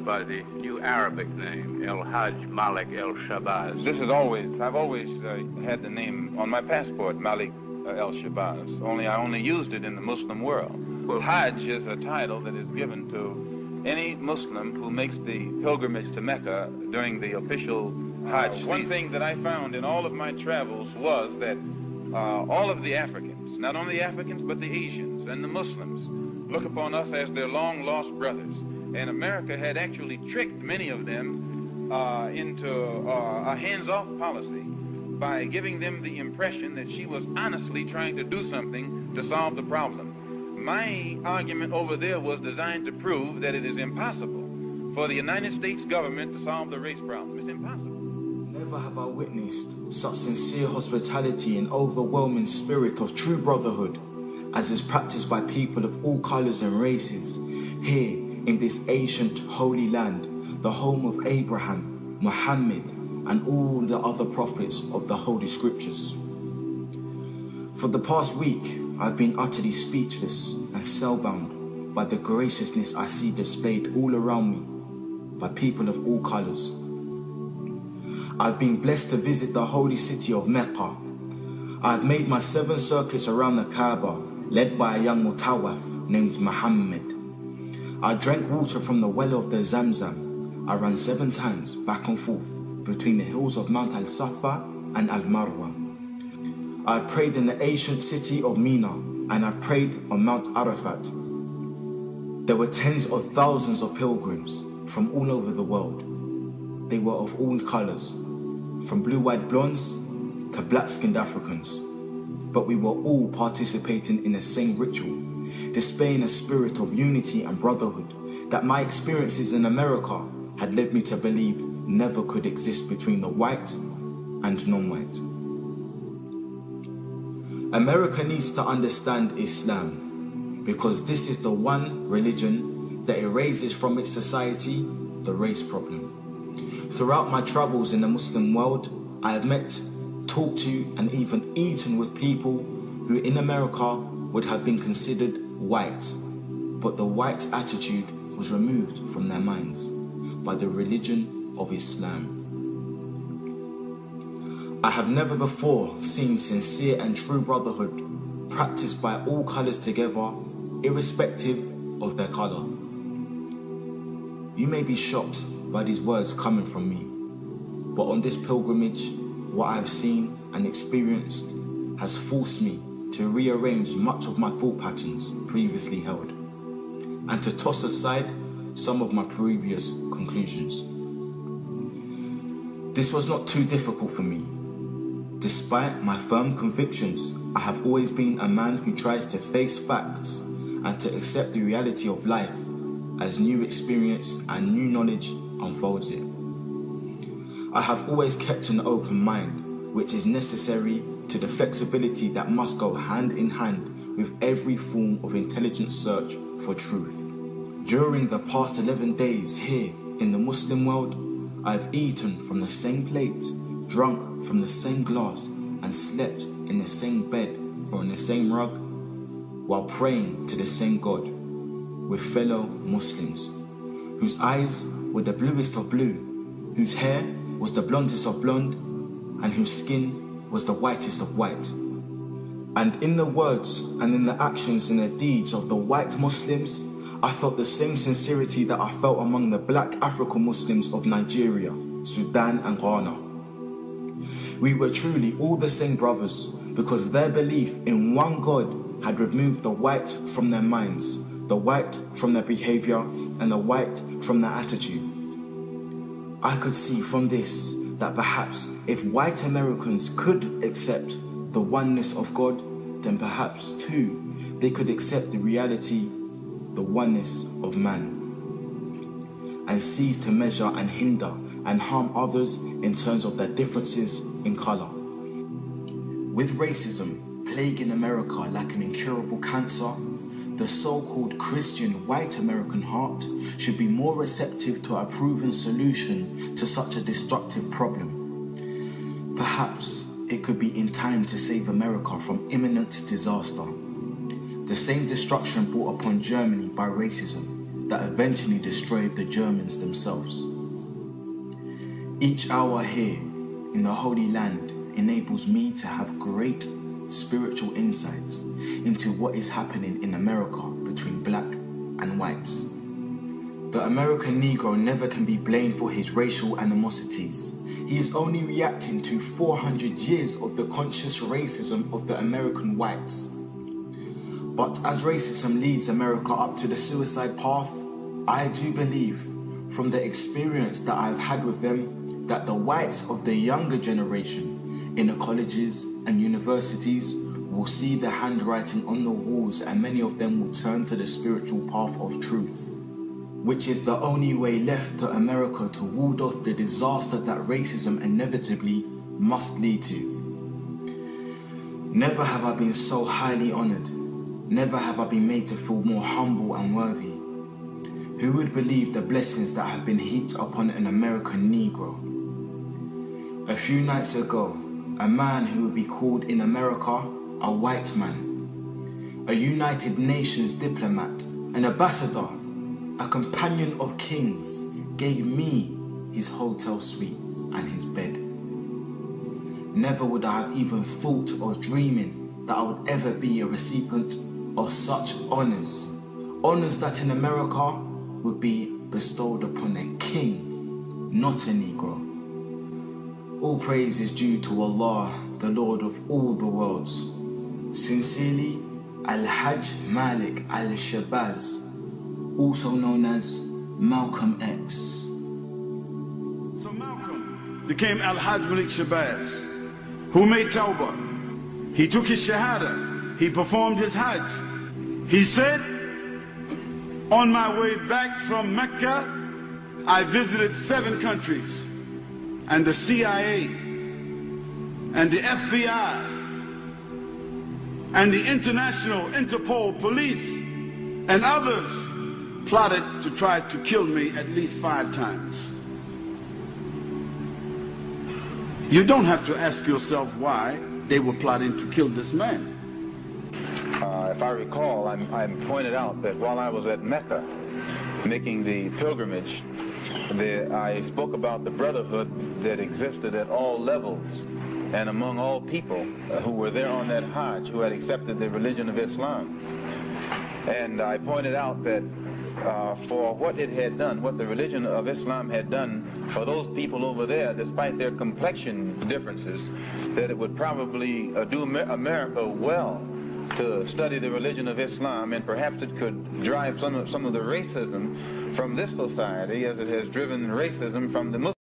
by the new Arabic name, El Hajj Malik El Shabazz? This is I've always had the name on my passport, Malik El Shabazz, only I only used it in the Muslim world. Well, Hajj is a title that is given to any Muslim who makes the pilgrimage to Mecca during the official Hajj season. One thing that I found in all of my travels was that all of the Africans, not only the Africans, but the Asians and the Muslims, look upon us as their long-lost brothers. And America had actually tricked many of them into a hands-off policy by giving them the impression that she was honestly trying to do something to solve the problem. My argument over there was designed to prove that it is impossible for the United States government to solve the race problem. It's impossible. Never have I witnessed such sincere hospitality and overwhelming spirit of true brotherhood as is practiced by people of all colors and races here in this ancient holy land, the home of Abraham, Muhammad, and all the other prophets of the Holy Scriptures. For the past week, I've been utterly speechless and spellbound by the graciousness I see displayed all around me by people of all colors. I've been blessed to visit the holy city of Mecca. I've made my 7 circuits around the Kaaba, led by a young mutawaf named Muhammad. I drank water from the well of the Zamzam. I ran 7 times back and forth between the hills of Mount Al-Safa and Al-Marwa. I've prayed in the ancient city of Mina, and I've prayed on Mount Arafat. There were tens of thousands of pilgrims from all over the world. They were of all colors, from blue-eyed blondes to black-skinned Africans. But we were all participating in the same ritual, displaying a spirit of unity and brotherhood that my experiences in America had led me to believe never could exist between the white and non-white. America needs to understand Islam because this is the one religion that erases from its society the race problem. Throughout my travels in the Muslim world, I have met, talked to, and even eaten with people who in America would have been considered white, but the white attitude was removed from their minds by the religion of Islam. I have never before seen sincere and true brotherhood practiced by all colors together, irrespective of their color. You may be shocked by these words coming from me, but on this pilgrimage, what I have seen and experienced has forced me to rearrange much of my thought patterns previously held, and to toss aside some of my previous conclusions. This was not too difficult for me. Despite my firm convictions, I have always been a man who tries to face facts and to accept the reality of life as new experience and new knowledge unfolds it. I have always kept an open mind, which is necessary to the flexibility that must go hand in hand with every form of intelligent search for truth. During the past 11 days here in the Muslim world, I have eaten from the same plate, drunk from the same glass, and slept in the same bed or on the same rug, while praying to the same God, with fellow Muslims, whose eyes were the bluest of blue, whose hair was the blondest of blonde, and whose skin was the whitest of white. And in the words and in the actions and the deeds of the white Muslims, I felt the same sincerity that I felt among the black African Muslims of Nigeria, Sudan and Ghana. We were truly all the same brothers because their belief in one God had removed the white from their minds, the white from their behavior, and the white from their attitude. I could see from this that perhaps if white Americans could accept the oneness of God, then perhaps too they could accept the reality, the oneness of man, and cease to measure and hinder and harm others in terms of their differences in color. With racism plaguing America like an incurable cancer, the so-called Christian white American heart should be more receptive to a proven solution to such a destructive problem. Perhaps it could be in time to save America from imminent disaster, the same destruction brought upon Germany by racism. that eventually destroyed the Germans themselves. Each hour here in the Holy Land enables me to have great spiritual insights into what is happening in America between black and whites. The American Negro never can be blamed for his racial animosities. He is only reacting to 400 years of the conscious racism of the American whites. But as racism leads America up to the suicide path, I do believe, from the experience that I've had with them, that the whites of the younger generation in the colleges and universities will see the handwriting on the walls, and many of them will turn to the spiritual path of truth, which is the only way left to America to ward off the disaster that racism inevitably must lead to. Never have I been so highly honored. Never have I been made to feel more humble and worthy. Who would believe the blessings that have been heaped upon an American Negro? A few nights ago, a man who would be called in America a white man, a United Nations diplomat, an ambassador, a companion of kings, gave me his hotel suite and his bed. Never would I have even thought or dreaming that I would ever be a recipient of such honors. Honors that in America would be bestowed upon a king, not a Negro. All praise is due to Allah, the Lord of all the worlds. Sincerely, Al-Hajj Malik Al-Shabazz, also known as Malcolm X. So Malcolm became Al-Hajj Malik Shabazz, who made Tawbah. He took his Shahada. He performed his Hajj. He said, on my way back from Mecca, I visited 7 countries, and the CIA, and the FBI, and the International Interpol Police, and others plotted to try to kill me at least 5 times. You don't have to ask yourself why they were plotting to kill this man. If I recall, I pointed out that while I was at Mecca making the pilgrimage, I spoke about the brotherhood that existed at all levels and among all people who were there on that Hajj, who had accepted the religion of Islam. And I pointed out that for what it had done, what the religion of Islam had done for those people over there, despite their complexion differences, that it would probably do America well to study the religion of Islam, and perhaps it could drive some of the racism from this society as it has driven racism from the Muslims.